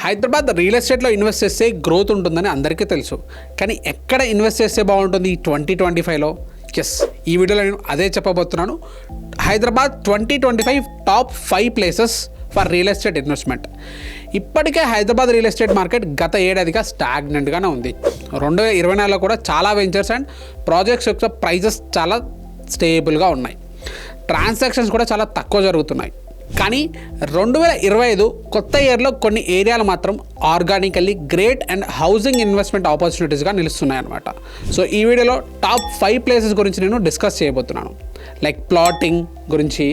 Hyderabad real ఎస్టేట్లో invest చేస్తే growth ఉంటుందని అందరికీ తెలుసు. కానీ ఎక్కడ ఇన్వెస్ట్ చేస్తే బాగుంటుంది ఈ 2025లో? ఎస్, ఈ వీడియోలో నేను అదే చెప్పబోతున్నాను. Hyderabad 2025 top 5 places for real estate investment. ఇప్పటికే హైదరాబాద్ రియల్ ఎస్టేట్ మార్కెట్ గత ఏడాదిగా స్టాగ్నెంట్గానే ఉంది. 2024లో కూడా చాలా వెంచర్స్ అండ్ ప్రాజెక్ట్స్ యొక్క ప్రైజెస్ చాలా స్టేబుల్గా ఉన్నాయి. ట్రాన్సాక్షన్స్ కూడా చాలా తక్కువ జరుగుతున్నాయి. కానీ 2025 కొత్త ఇయర్లో కొన్ని ఏరియాలు మాత్రం organically great and housing investment ఆపర్చునిటీస్గా నిలుస్తున్నాయన్నమాట. సో ఈ వీడియోలో టాప్ 5 ప్లేసెస్ గురించి నేను డిస్కస్ చేయబోతున్నాను. లైక్ ప్లాటింగ్ గురించి,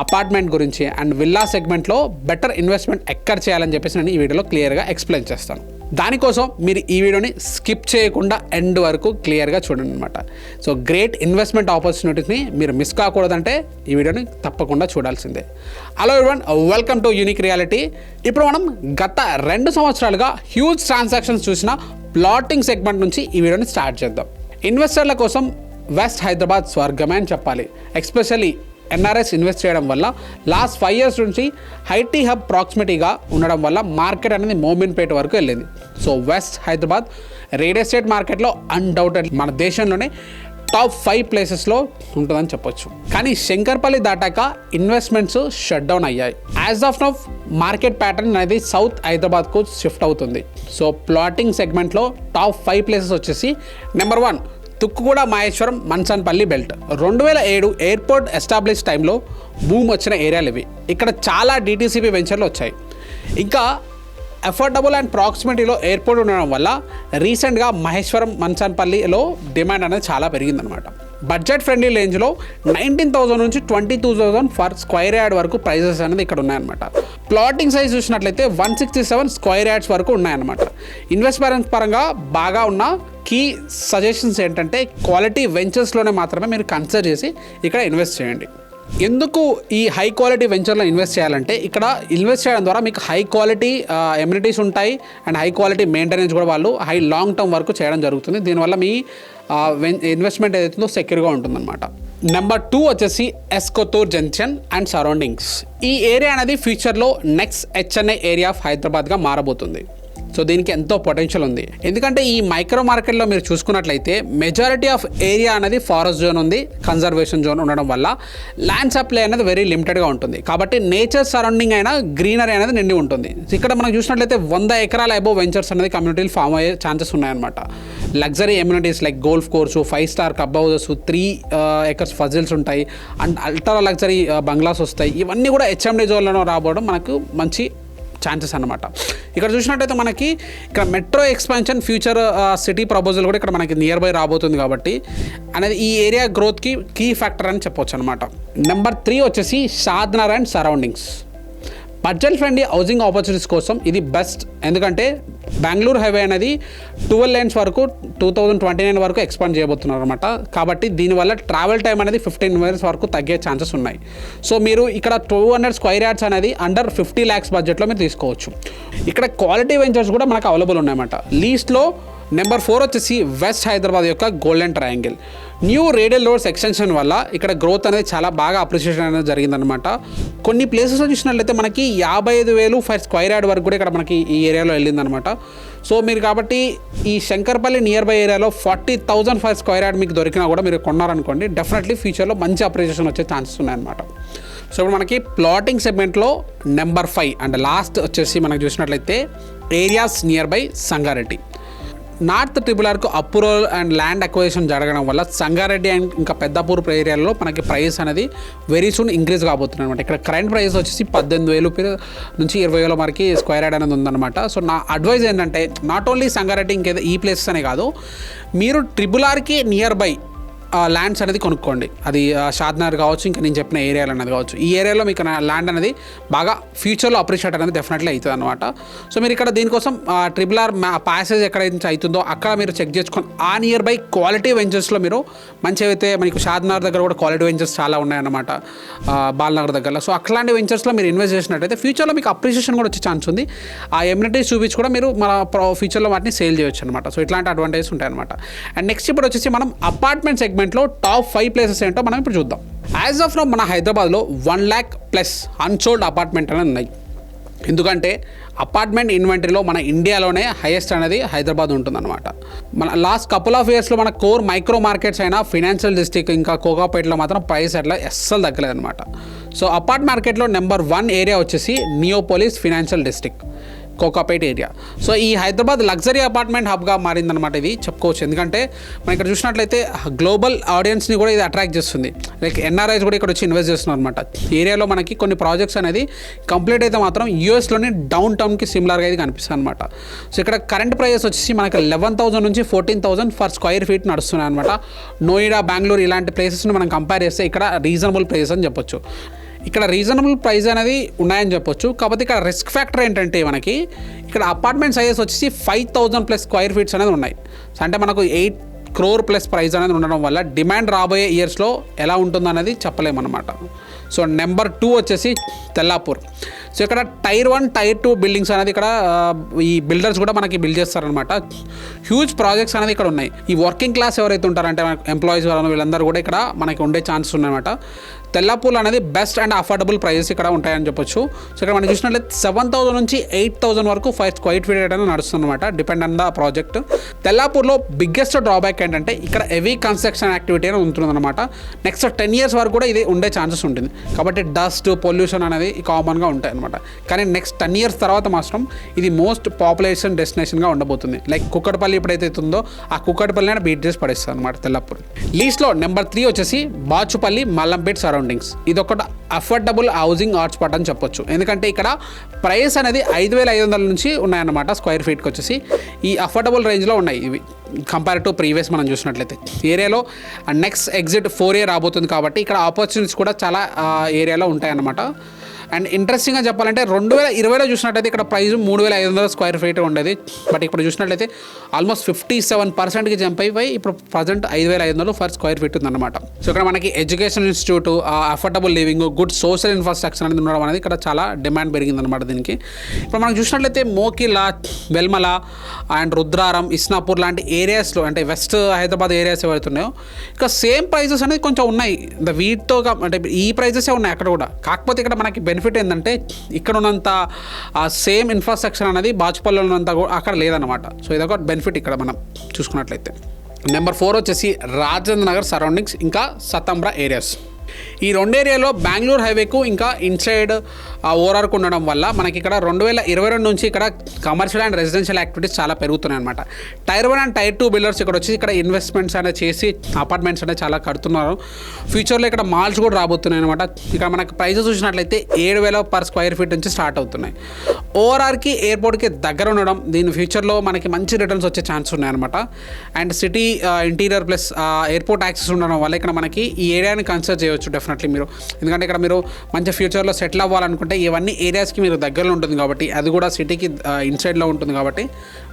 అపార్ట్మెంట్ గురించి అండ్ విల్లా సెగ్మెంట్లో బెటర్ ఇన్వెస్ట్మెంట్ ఎక్కడ చేయాలని చెప్పేసి నేను ఈ వీడియోలో క్లియర్గా ఎక్స్ప్లెయిన్ చేస్తాను. దానికోసం మీరు ఈ వీడియోని స్కిప్ చేయకుండా ఎండ్ వరకు క్లియర్గా చూడండి అనమాట. సో గ్రేట్ ఇన్వెస్ట్మెంట్ ఆపర్చునిటీస్ని మీరు మిస్ కాకూడదంటే ఈ వీడియోని తప్పకుండా చూడాల్సిందే. Hello everyone, welcome to unique reality. ఇప్పుడు మనం గత 2 సంవత్సరాలుగా హ్యూజ్ ట్రాన్సాక్షన్స్ చూసిన ప్లాటింగ్ సెగ్మెంట్ నుంచి ఈ వీడియోని స్టార్ట్ చేద్దాం. ఇన్వెస్టర్ల కోసం వెస్ట్ హైదరాబాద్ స్వర్గమే అని చెప్పాలి. ఎస్పెషల్లీ ఎన్ఆర్ఎస్ ఇన్వెస్ట్ చేయడం వల్ల లాస్ట్ 5 years నుంచి ఐటీ హబ్ ప్రాక్సిమిటీగా ఉండడం వల్ల మార్కెట్ అనేది మోమిన్పేట వరకు వెళ్ళింది. So west Hyderabad real estate మార్కెట్లో అన్డౌటెడ్ మన దేశంలోనే టాప్ 5 ప్లేసెస్లో ఉంటుందని చెప్పొచ్చు. కానీ శంకర్పల్లి దాటాక ఇన్వెస్ట్మెంట్స్ షట్ డౌన్ అయ్యాయి. As of now market pattern అనేది సౌత్ హైదరాబాద్కు షిఫ్ట్ అవుతుంది. సో ప్లాటింగ్ సెగ్మెంట్లో టాప్ 5 ప్లేసెస్ వచ్చేసి number 1 Tukkuguda Maheshwaram Mansanpalli belt. 2007 airport establish టైంలో బూమ్ వచ్చిన ఏరియాలు ఇవి. ఇక్కడ చాలా డిటీసీపీ వెంచర్లు వచ్చాయి. ఇంకా అఫోర్డబుల్ అండ్ ప్రాక్సిమిటీలో ఎయిర్పోర్ట్ ఉండడం వల్ల రీసెంట్గా మహేశ్వరం మన్సాన్పల్లిలో డిమాండ్ అనేది చాలా పెరిగిందనమాట. బడ్జెట్ ఫ్రెండ్లీ రేంజ్లో 19,000 నుంచి 22,000 ఫర్ స్క్వేర్ యార్డ్ వరకు ప్రైజెస్ అనేది ఇక్కడ ఉన్నాయన్నమాట. ప్లాటింగ్ సైజ్ చూసినట్లయితే 167 స్క్వేర్ యార్డ్స్ వరకు ఉన్నాయన్నమాట. ఇన్వెస్ట్మెంట్ పరంగా బాగా ఉన్న కీ సజెషన్స్ ఏంటంటే క్వాలిటీ వెంచర్స్లోనే మాత్రమే మీరు కన్సిడర్ చేసి ఇక్కడ ఇన్వెస్ట్ చేయండి. ఎందుకు ఈ హై క్వాలిటీ వెంచర్లో ఇన్వెస్ట్ చేయాలంటే ఇక్కడ ఇన్వెస్ట్ చేయడం ద్వారా మీకు హై క్వాలిటీ ఎమ్యూనిటీస్ ఉంటాయి అండ్ హై క్వాలిటీ మెయింటెనెన్స్ కూడా వాళ్ళు హై లాంగ్ టర్మ్ వరకు చేయడం జరుగుతుంది. దీనివల్ల మీ ఇన్వెస్ట్మెంట్ ఏదైతుందో సెక్యూర్గా ఉంటుందన్నమాట. నెంబర్ 2 వచ్చేసి ఎస్కొత్తూర్ జంక్షన్ అండ్ సరౌండింగ్స్. ఈ ఏరియా అనేది ఫ్యూచర్లో నెక్స్ట్ హెచ్ఎన్ఐ ఏరియా ఆఫ్ హైదరాబాద్గా మారబోతుంది. సో దీనికి ఎంతో పొటెన్షియల్ ఉంది. ఎందుకంటే ఈ మైక్రో మార్కెట్లో మీరు చూసుకున్నట్లయితే మెజారిటీ ఆఫ్ ఏరియా అనేది ఫారెస్ట్ జోన్ ఉంది, కన్జర్వేషన్ జోన్ ఉండడం వల్ల ల్యాండ్ సప్లై అనేది వెరీ లిమిటెడ్గా ఉంటుంది. కాబట్టి నేచర్ సరౌండింగ్ అయినా గ్రీనరీ అనేది నిండి ఉంటుంది. ఇక్కడ మనం చూసినట్లయితే 100 ఎకరాల అబోవ్ వెంచర్స్ అనేది కమ్యూనిటీలు ఫామ్ అయ్యే ఛాన్సెస్ ఉన్నాయన్నమాట. Luxury amenities like golf course, 5 star club houses, 3 acres puzzles ఉంటాయి అండ్ అల్ట్రా లగ్జరీ బంగ్లాస్ వస్తాయి. ఇవన్నీ కూడా హెచ్ఎండి జోన్లో రాబోవడం మనకు మంచి ఛాన్సెస్ అన్నమాట. ఇక్కడ చూసినట్టయితే మనకి ఇక్కడ metro expansion future city proposal కూడా ఇక్కడ మనకి నియర్ బై రాబోతుంది. కాబట్టి అనేది ఈ ఏరియా గ్రోత్కి కీ ఫ్యాక్టర్ అని చెప్పొచ్చు అనమాట. నెంబర్ 3 వచ్చేసి Shadnagar and surroundings. Budget friendly housing opportunities కోసం ఇది బెస్ట్. ఎందుకంటే బెంగళూరు హైవే అనేది 12 lanes వరకు 2029 వరకు ఎక్స్పాండ్ చేయబోతున్నారు అనమాట. కాబట్టి దీనివల్ల ట్రావెల్ టైం అనేది 15 minutes వరకు తగ్గే ఛాన్సెస్ ఉన్నాయి. సో మీరు ఇక్కడ 200 స్క్వేర్ యార్డ్స్ అనేది అండర్ 50 lakhs బడ్జెట్లో మీరు తీసుకోవచ్చు. ఇక్కడ క్వాలిటీ వెంచర్స్ కూడా మనకు అవైలబుల్ ఉన్నాయన్నమాట. లీస్ట్లో నెంబర్ 4 వచ్చేసి వెస్ట్ హైదరాబాద్ యొక్క golden triangle. New radial roads extension వల్ల ఇక్కడ గ్రోత్ అనేది చాలా బాగా అప్రిషియేషన్ అనేది జరిగిందనమాట. కొన్ని ప్లేసెస్లో చూసినట్లయితే మనకి 55,000 ఫర్ స్క్వేర్ యార్డ్ వరకు కూడా ఇక్కడ మనకి ఈ ఏరియాలో వెళ్ళిందనమాట. సో మీరు కాబట్టి ఈ శంకర్పల్లి నియర్ బై ఏరియాలో 40,000 ఫర్ స్క్వేర్ యార్డ్ మీకు దొరికినా కూడా మీరు కొన్నారనుకోండి, డెఫినెట్లీ ఫ్యూచర్లో మంచి అప్రిషియేషన్ వచ్చే ఛాన్సెస్ ఉన్నాయన్నమాట. సో ఇప్పుడు మనకి ప్లాటింగ్ సెగ్మెంట్లో నెంబర్ 5 అండ్ లాస్ట్ వచ్చేసి మనకు చూసినట్లయితే areas near by Sangareddy. North ట్రిబులర్కు అప్రూవల్ అండ్ ల్యాండ్ అక్విజిషన్ జరగడం వల్ల సంగారెడ్డి అండ్ ఇంకా పెద్దపూర్ ఏరియాలో మనకి ప్రైస్ అనేది వెరీ సూన్ ఇంక్రీజ్ కాబోతుంది అనమాట. ఇక్కడ కరెంట్ ప్రైస్ వచ్చేసి 18,000 నుంచి 20,000 వరకు స్క్వేర్ యార్డ్ అనేది ఉందన్నమాట. సో నా అడ్వైజ్ ఏంటంటే నాట్ ఓన్లీ సంగారెడ్డి ఇంకేదో ఈ ప్లేసెస్ అనే కాదు, మీరు ట్రిబులర్కి నియర్ బై ల్యాండ్స్ అనేది కొనుక్కోండి. అది షాద్నగర్ కావచ్చు, ఇంకా నేను చెప్పిన ఏరియాలు అనేది కావచ్చు. ఈ ఏరియాలో మీకు ల్యాండ్ అనేది బాగా ఫ్యూచర్లో అప్రిషియేట్ అనేది డెఫినెట్లీ అవుతుంది అనమాట. సో మీరు ఇక్కడ దీనికోసం ట్రిపుల్ ఆర్ ప్యాసేజ్ ఎక్కడైతే అవుతుందో అక్కడ మీరు చెక్ చేసుకొని ఆ నియర్ బై క్వాలిటీ వెంచర్స్లో మీరు మంచిగా అయితే మనకు షాద్నగర్ దగ్గర కూడా క్వాలిటీ వెంచర్స్ చాలా ఉన్నాయన్నమాట, బాలనగర్ దగ్గర. సో అట్లాంటి వెంచర్స్లో మీరు ఇన్వెస్ట్ చేసినట్టయితే ఫ్యూచర్లో మీకు అప్రిషియేషన్ కూడా వచ్చే ఛాన్స్ ఉంది. ఆ ఎమ్యూనిటీస్ చూపించి కూడా మీరు మన ఫ్యూచర్లో వాటిని సేల్ చేయొచ్చు అనమాట. సో ఇట్లాంటి అడ్వాంటేజెస్ ఉంటాయన్నమాట. అండ్ నెక్స్ట్ ఇప్పుడు వచ్చేసి మనం అపార్ట్మెంట్ సెగ్మెంట్లో టాప్ 5 ప్లేసెస్ ఏంటో మనం ఇప్పుడు చూద్దాం. యాజ్ ఆఫ్ నౌ మన హైదరాబాద్లో 1 lakh+ అన్సోల్డ్ అపార్ట్మెంట్ అనేది ఉన్నాయి. ఎందుకంటే అపార్ట్మెంట్ ఇన్వెంటరీలో మన ఇండియాలోనే హైయెస్ట్ అనేది హైదరాబాద్ ఉంటుందన్నమాట. మన లాస్ట్ కపుల్ ఆఫ్ ఇయర్స్లో మన కోర్ మైక్రో మార్కెట్స్ అయినా ఫినాన్షియల్ డిస్ట్రిక్ట్ ఇంకా కోకాపేటలో మాత్రం ప్రైస్ అట్లా అస్సలు తగ్గలేదన్నమాట. సో అపార్ట్ మార్కెట్లో నెంబర్ 1 ఏరియా వచ్చేసి Neopolis financial district, Kokapet area. So ఈ హైదరాబాద్ లగ్జరీ అపార్ట్మెంట్ హబ్గా మారిందనమాట ఇది చెప్పుకోవచ్చు. ఎందుకంటే మనం ఇక్కడ చూసినట్లయితే గ్లోబల్ ఆడియన్స్ని కూడా ఇది అట్రాక్ట్ చేస్తుంది. లైక్ ఎన్ఆర్ఐస్ కూడా ఇక్కడ వచ్చి ఇన్వెస్ట్ చేస్తున్నారు అనమాట. ఏరియాలో మనకి కొన్ని ప్రాజెక్ట్స్ అనేది కంప్లీట్ అయితే మాత్రం యూఎస్లోని డౌన్ టౌన్కి సిమిలర్గా ఇది కనిపిస్తుంది అనమాట. సో ఇక్కడ కరెంట్ ప్రైజెస్ వచ్చేసి మనకి 11,000 నుంచి 14,000 ఫర్ స్క్వేర్ ఫీట్ నడుస్తున్నాయి అనమాట. నోయిడా, బెంగళూరు ఇలాంటి ప్లేసెస్ని మనం కంపేర్ చేస్తే ఇక్కడ రీజనబుల్ ప్రైస్ అని చెప్పొచ్చు. ఇక్కడ రీజనబుల్ ప్రైస్ అనేది ఉన్నాయని చెప్పొచ్చు. కాకపోతే ఇక్కడ రిస్క్ ఫ్యాక్టర్ ఏంటంటే మనకి ఇక్కడ అపార్ట్మెంట్ సైజెస్ వచ్చేసి 5,000+ స్క్వేర్ ఫీట్స్ అనేది ఉన్నాయి. అంటే మనకు 8 crore ప్లస్ ప్రైస్ అనేది ఉండడం వల్ల డిమాండ్ రాబోయే ఇయర్స్లో ఎలా ఉంటుందనేది చెప్పలేమన్నమాట. సో నెంబర్ 2 వచ్చేసి తెల్లాపూర్. సో ఇక్కడ టైర్ 1, టైర్ 2 బిల్డింగ్స్ అనేది ఇక్కడ ఈ బిల్డర్స్ కూడా మనకి బిల్డ్ చేస్తారనమాట. హ్యూజ్ ప్రాజెక్ట్స్ అనేది ఇక్కడ ఉన్నాయి. ఈ వర్కింగ్ క్లాస్ ఎవరైతే ఉంటారంటే ఎంప్లాయీస్ వాళ్ళని వీళ్ళందరూ కూడా ఇక్కడ మనకి ఉండే ఛాన్స్ ఉన్నాయన్నమాట. తెల్లాపూర్ అనేది బెస్ట్ అండ్ అఫోర్డబుల్ ప్రైజెస్ ఇక్కడ ఉంటాయని చెప్పొచ్చు. సో ఇక్కడ మనం చూసినట్లయితే 7,000 నుంచి 8,000 వరకు 5 స్క్వేర్ ఫీట్ అనేది నడుస్తుందన్నమాట, డిపెండ్ ఆన్ ద ప్రాజెక్ట్. తెల్లాపూర్లో బిగ్గెస్ట్ డ్రాబ్యాక్ ఏంటంటే ఇక్కడ హెవీ కన్స్ట్రక్షన్ యాక్టివిటీ అనేది ఉంటుందన్నమాట. నెక్స్ట్ 10 years వరకు కూడా ఇది ఉండే ఛాన్సెస్ ఉంటుంది. కాబట్టి డస్ట్, పొల్యూషన్ అనేది కామన్గా ఉంటాయి అనమాట. కానీ నెక్స్ట్ 10 years తర్వాత మాత్రం ఇది మోస్ట్ పాపులేషన్ డెస్టినేషన్గా ఉండబోతుంది. లైక్ కుక్కడపల్లి ఎప్పుడైతే ఉందో ఆ కుక్కడపల్లిని బీట్ చేసి పడేస్తుంది అనమాట తెల్లాపూర్. లీస్ట్లో నెంబర్ 3 వచ్చేసి బాచుపల్లి, మల్లంపేట్ సరౌండింగ్స్. ఇది ఒక అఫోర్డబుల్ హౌసింగ్ హాట్స్పాట్ అని చెప్పొచ్చు. ఎందుకంటే ఇక్కడ ప్రైస్ అనేది 5,500 నుంచి ఉన్నాయన్నమాట స్క్వేర్ ఫీట్కి వచ్చేసి. ఈ అఫోర్డబుల్ రేంజ్లో ఉన్నాయి ఇవి కంపేర్ టు ప్రీవియస్ మనం చూసినట్లయితే. ఏరియాలో నెక్స్ట్ ఎగ్జిట్ 4A రాబోతుంది కాబట్టి ఇక్కడ ఆపర్చునిటీస్ కూడా చాలా ఏరియాలో ఉంటాయన్నమాట. అండ్ ఇంట్రెస్టింగ్గా చెప్పాలంటే 2020లో చూసినట్లయితే ఇక్కడ ప్రైస్ 3,500 స్క్వేర్ ఫీట్ ఉండేది. బట్ ఇప్పుడు చూసినట్లయితే ఆల్మోస్ట్ 57%కి జంప్ అయిపోయి ఇప్పుడు ప్రజెంట్ 5,500 ఫర్ స్క్వేర్ ఫీట్ ఉందన్నమాట. సో ఇక్కడ మనకి education institute, affordable living, good social infrastructure అనేది ఉండడం అనేది ఇక్కడ చాలా డిమాండ్ పెరిగిందనమాట దీనికి. ఇప్పుడు మనం చూసినట్లయితే మోకిలా, వెల్మల అండ్ రుద్రారం, ఇస్నాపూర్ లాంటి ఏరియాస్లో అంటే వెస్ట్ హైదరాబాద్ ఏరియాస్ ఏవైతే ఉన్నాయో ఇక సేమ్ ప్రైజెస్ అనేది కొంచెం ఉన్నాయి. వీటితో అంటే ఈ ప్రైజెసే ఉన్నాయి అక్కడ కూడా. కాకపోతే ఇక్కడ మనకి బెనిఫిట్ ఏంటంటే ఇక్కడ ఉన్నంత సేమ్ ఇన్ఫ్రాస్ట్రక్చర్ అనేది బాచుపల్లిలో ఉన్నంత అక్కడ లేదన్నమాట. సో ఇదొక బెనిఫిట్ ఇక్కడ మనం చూసుకున్నట్లయితే. నెంబర్ 4 వచ్చేసి రాజేంద్ర నగర్ సరౌండింగ్స్ ఇంకా సతంబ్రా ఏరియాస్. ఈ 2 ఏరియాలో బెంగళూరు హైవేకు ఇంకా ఇన్సైడ్ ఓఆర్ఆర్కు ఉండడం వల్ల మనకి ఇక్కడ 2022 నుంచి ఇక్కడ కమర్షియల్ అండ్ రెసిడెన్షియల్ యాక్టివిటీస్ చాలా పెరుగుతున్నాయి అనమాట. టైర్ 1 అండ్ టైర్ 2 బిల్డర్స్ ఇక్కడ వచ్చి ఇక్కడ ఇన్వెస్ట్మెంట్స్ అనేది చేసి అపార్ట్మెంట్స్ అనేది చాలా కడుతున్నారు. ఫ్యూచర్లో ఇక్కడ మాల్స్ కూడా రాబోతున్నాయి అనమాట. ఇక్కడ మనకి ప్రైజెస్ చూసినట్లయితే 7,000 పర్ స్క్వేర్ ఫీట్ నుంచి స్టార్ట్ అవుతున్నాయి. ఓఆర్ఆర్కి ఎయిర్పోర్ట్కి దగ్గర ఉండడం దీని ఫ్యూచర్లో మనకి మంచి రిటర్న్స్ వచ్చే ఛాన్స్ ఉన్నాయన్నమాట. And city interior plus airport access ఉండడం వల్ల ఇక్కడ మనకి ఈ ఏరియాని కన్సిడర్ చేయవచ్చు డెఫినెట్లీ మీరు. ఎందుకంటే ఇక్కడ మీరు మంచి ఫ్యూచర్లో సెటిల్ అవ్వాలనుకుంటే ఇవన్నీ ఏరియాస్కి మీరు దగ్గరలో ఉంటుంది కాబట్టి, అది కూడా సిటీకి ఇన్సైడ్లో ఉంటుంది కాబట్టి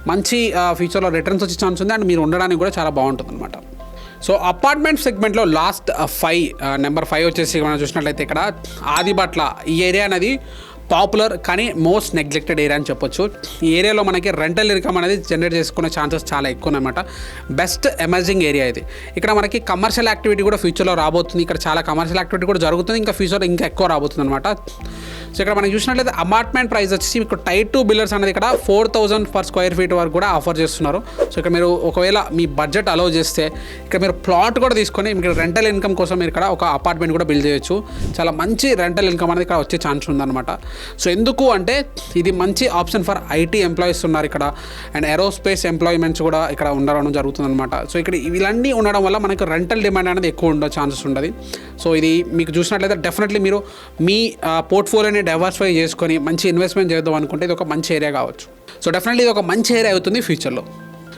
మంచి ఫ్యూచర్లో రిటర్న్స్ వచ్చే ఛాన్స్ ఉంది. అండ్ మీరు ఉండడానికి కూడా చాలా బాగుంటుంది అనమాట. సో అపార్ట్మెంట్ సెగ్మెంట్లో లాస్ట్ 5 నెంబర్ 5 వచ్చేసి మనం చూసినట్లయితే ఇక్కడ ఆదిబట్ల. ఈ ఏరియా అనేది పాపులర్ కానీ మోస్ట్ నెగ్లెక్టెడ్ ఏరియా అని చెప్పొచ్చు. ఈ ఏరియాలో మనకి రెంటల్ ఇన్కమ్ అనేది జనరేట్ చేసుకునే ఛాన్సెస్ చాలా ఎక్కువ అనమాట. బెస్ట్ ఎమర్జింగ్ ఏరియా ఇది. ఇక్కడ మనకి కమర్షియల్ యాక్టివిటీ కూడా ఫ్యూచర్లో రాబోతుంది. ఇక్కడ చాలా కమర్షియల్ యాక్టివిటీ కూడా జరుగుతుంది. ఇంకా ఫ్యూచర్లో ఇంకా ఎక్కువ రాబోతుంది అనమాట. సో ఇక్కడ మనం చూసినట్లయితే అపార్ట్మెంట్ ప్రైస్ వచ్చేసి మీకు టైర్ 2 బిల్డర్స్ అనేది ఇక్కడ 4,000 పర్ స్క్వేర్ ఫీట్ వరకు కూడా ఆఫర్ చేస్తున్నారు. సో ఇక్కడ మీరు ఒకవేళ మీ బడ్జెట్ అలౌ చేస్తే ఇక్కడ మీరు ప్లాట్ కూడా తీసుకొని మీకు రెంటల్ ఇన్కమ్ కోసం మీరు ఇక్కడ ఒక అపార్ట్మెంట్ కూడా బిల్డ్ చేయొచ్చు. చాలా మంచి రెంటల్ ఇన్కమ్ అనేది ఇక్కడ వచ్చే ఛాన్స్ ఉందన్నమాట. సో ఎందుకు అంటే ఇది మంచి ఆప్షన్ ఫర్ ఐటీ ఎంప్లాయీస్ ఉన్నారు ఇక్కడ, అండ్ ఏరోస్పేస్ ఎంప్లాయ్మెంట్స్ కూడా ఇక్కడ ఉండడం జరుగుతుందన్నమాట. సో ఇక్కడ ఇవన్నీ ఉండడం వల్ల మనకు రెంటల్ డిమాండ్ అనేది ఎక్కువ ఉండే ఛాన్సెస్ ఉండదు. సో ఇది మీకు చూసినట్లయితే డెఫినెట్లీ మీరు మీ పోర్ట్ఫోలియోని డైవర్సిఫై చేసుకొని మంచి ఇన్వెస్ట్మెంట్ చేద్దాం అనుకుంటే ఇది ఒక మంచి ఏరియా కావచ్చు. సో డెఫినెట్లీ ఇది ఒక మంచి ఏరియా అవుతుంది ఫ్యూచర్లో.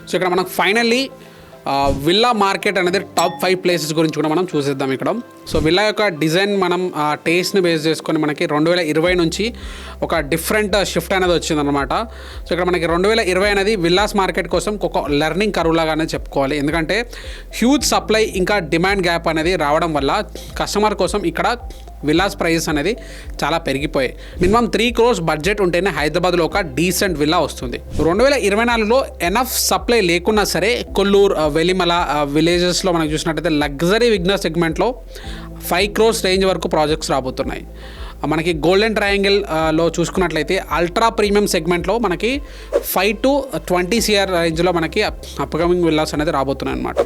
సో ఇక్కడ మనకు ఫైనల్లీ విల్లా మార్కెట్ అనేది టాప్ 5 ప్లేసెస్ గురించి కూడా మనం చూసేద్దాం ఇక్కడ. సో విల్లా యొక్క డిజైన్ మనం టేస్ట్ని బేస్ చేసుకొని మనకి 2020 నుంచి ఒక డిఫరెంట్ షిఫ్ట్ అనేది వచ్చిందనమాట. సో ఇక్కడ మనకి 2020 అనేది విల్లాస్ మార్కెట్ కోసం ఒక లెర్నింగ్ కర్వ్ లాగానే చెప్పుకోవాలి. ఎందుకంటే హ్యూజ్ సప్లై ఇంకా డిమాండ్ గ్యాప్ అనేది రావడం వల్ల కస్టమర్ కోసం ఇక్కడ విల్లాస్ ప్రైజెస్ అనేది చాలా పెరిగిపోయాయి. మినిమం 3 crores బడ్జెట్ ఉంటేనే హైదరాబాద్లో ఒక డీసెంట్ విల్లా వస్తుంది. 2024లో ఎనఫ్ సప్లై లేకున్నా సరే కొల్లూరు, వెలిమల విలేజెస్లో మనకు చూసినట్టయితే లగ్జరీ విగ్నర్ సెగ్మెంట్లో 5 crores రేంజ్ వరకు ప్రాజెక్ట్స్ రాబోతున్నాయి. మనకి గోల్డెన్ ట్రయాంగిల్ లో చూసుకున్నట్లయితే అల్ట్రా ప్రీమియం సెగ్మెంట్లో మనకి 5 to 20 CR రేంజ్లో మనకి అప్కమింగ్ విల్లాస్ అనేది రాబోతున్నాయి అనమాట.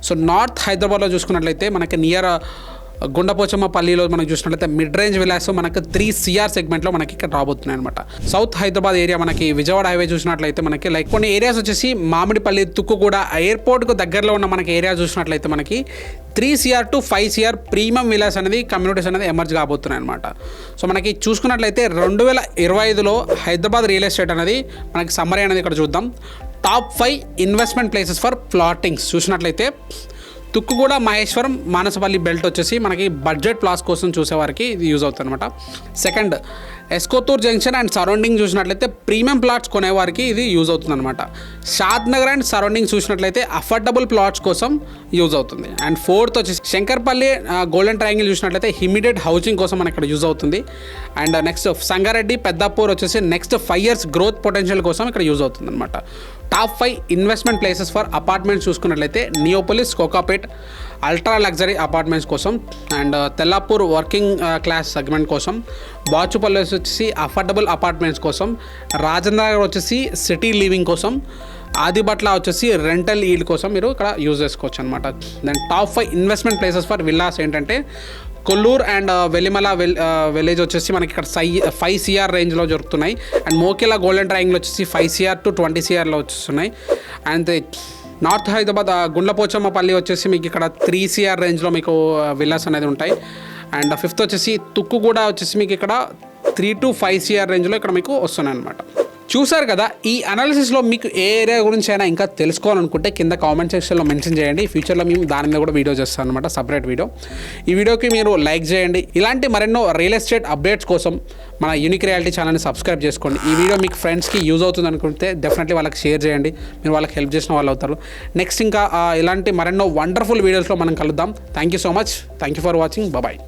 సో నార్త్ హైదరాబాద్లో చూసుకున్నట్లయితే మనకి నియర్ గుండపోచమ్మపల్లిలో మనం చూసినట్లయితే మిడ్ రేంజ్ విలాస్ మనకి 3 CR సెగ్మెంట్లో మనకి ఇక్కడ రాబోతున్నాయి అనమాట. సౌత్ హైదరాబాద్ ఏరియా మనకి విజయవాడ హైవే చూసినట్లయితే మనకి లైక్ కొన్ని ఏరియాస్ వచ్చేసి మామిడిపల్లి, తుక్కుగూడ ఎయిర్పోర్ట్కు దగ్గరలో ఉన్న మనకి ఏరియా చూసినట్లయితే మనకి 3 CR to 5 CR premium Vilas అనేది కమ్యూనిటీస్ అనేది ఎమర్జ్ కాబోతున్నాయి అనమాట. సో మనకి చూసుకున్నట్లయితే 2025లో హైదరాబాద్ రియల్ ఎస్టేట్ అనేది మనకి సమ్మరీ అనేది ఇక్కడ చూద్దాం. Top 5 investment places for plottings చూసినట్లయితే తుక్కుగూడ, మహేశ్వరం, మానసపల్లి బెల్ట్ వచ్చేసి మనకి బడ్జెట్ ప్లాస్ కోసం చూసేవారికి ఇది యూజ్ అవుతుంది అనమాట. సెకండ్ ఎస్కోతూర్ జంక్షన్ అండ్ సరౌండింగ్ చూసినట్లయితే ప్రీమియం ప్లాట్స్ కొనేవారికి ఇది యూజ్ అవుతుంది అనమాట. షాద్ నగర్ అండ్ సరౌండింగ్ చూసినట్లయితే అఫోర్డబుల్ ప్లాట్స్ కోసం యూజ్ అవుతుంది. అండ్ ఫోర్త్ వచ్చేసి శంకర్పల్లి గోల్డెన్ ట్రయాంగిల్ చూసినట్లయితే ఇమీడియట్ హౌసింగ్ కోసం మనకి ఇక్కడ యూజ్ అవుతుంది. అండ్ నెక్స్ట్ సంగారెడ్డి, పెద్దాపూర్ వచ్చేసి నెక్స్ట్ 5 years గ్రోత్ పొటెన్షియల్ కోసం ఇక్కడ యూజ్ అవుతుంది అనమాట. Top 5 investment places for apartments చూసుకున్నట్లయితే Neopolis, Kokapet ultra luxury apartments కోసం, and Tellapur working class segment కోసం, బాచుపల్లి వచ్చేసి అఫోర్డబుల్ అపార్ట్మెంట్స్ కోసం, రాజేంద్రనగర్ వచ్చేసి సిటీ లివింగ్ కోసం, ఆదిబట్ల వచ్చేసి రెంటల్ ఈల్డ్ కోసం మీరు ఇక్కడ యూజ్ చేసుకోవచ్చు అనమాట. Then top 5 investment places for villas ఏంటంటే కొల్లూరు అండ్ వెలిమల విలేజ్ వచ్చేసి మనకి ఇక్కడ 5 CR రేంజ్లో దొరుకుతున్నాయి. అండ్ మోకేలా గోల్డెన్ ట్రయాంగిల్ వచ్చేసి 5 CR to 20 CRలో వచ్చేస్తున్నాయి. అండ్ నార్త్ హైదరాబాద్ గుండ్లపోచమ్మపల్లి వచ్చేసి మీకు ఇక్కడ 3 CR రేంజ్లో మీకు విల్లాస్ అనేది ఉంటాయి. అండ్ ఫిఫ్త్ వచ్చేసి తుక్కుగూడ వచ్చేసి మీకు ఇక్కడ 3 to 5 CR రేంజ్లో ఇక్కడ మీకు వస్తున్నాయి అనమాట. చూసారు కదా, ఈ అనాలిసిస్లో మీకు ఏ ఏరియా గురించి అయినా ఇంకా తెలుసుకోవాలనుకుంటే కింద కామెంట్ సెక్షన్లో మెన్షన్ చేయండి. ఫ్యూచర్లో మేము దాని మీద కూడా వీడియో చేస్తాం అనమాట, సపరేట్ వీడియో. ఈ వీడియోకి మీరు లైక్ చేయండి. ఇలాంటి మరెన్నో రియల్ ఎస్టేట్ అప్డేట్స్ కోసం మన యూనిక్ రియాలిటీ ఛానల్ని సబ్స్క్రైబ్ చేసుకోండి. ఈ వీడియో మీకు ఫ్రెండ్స్కి యూజ్ అవుతుంది అనుకుంటే డెఫినెట్లీ వాళ్ళకి షేర్ చేయండి. మీరు వాళ్ళకి హెల్ప్ చేసిన వాళ్ళు అవుతారు. నెక్స్ట్ ఇంకా ఇలాంటి మరెన్నో వండర్ఫుల్ వీడియోస్లో మనం కలుద్దాం. Thank you so much. Thank you for watching. Bye.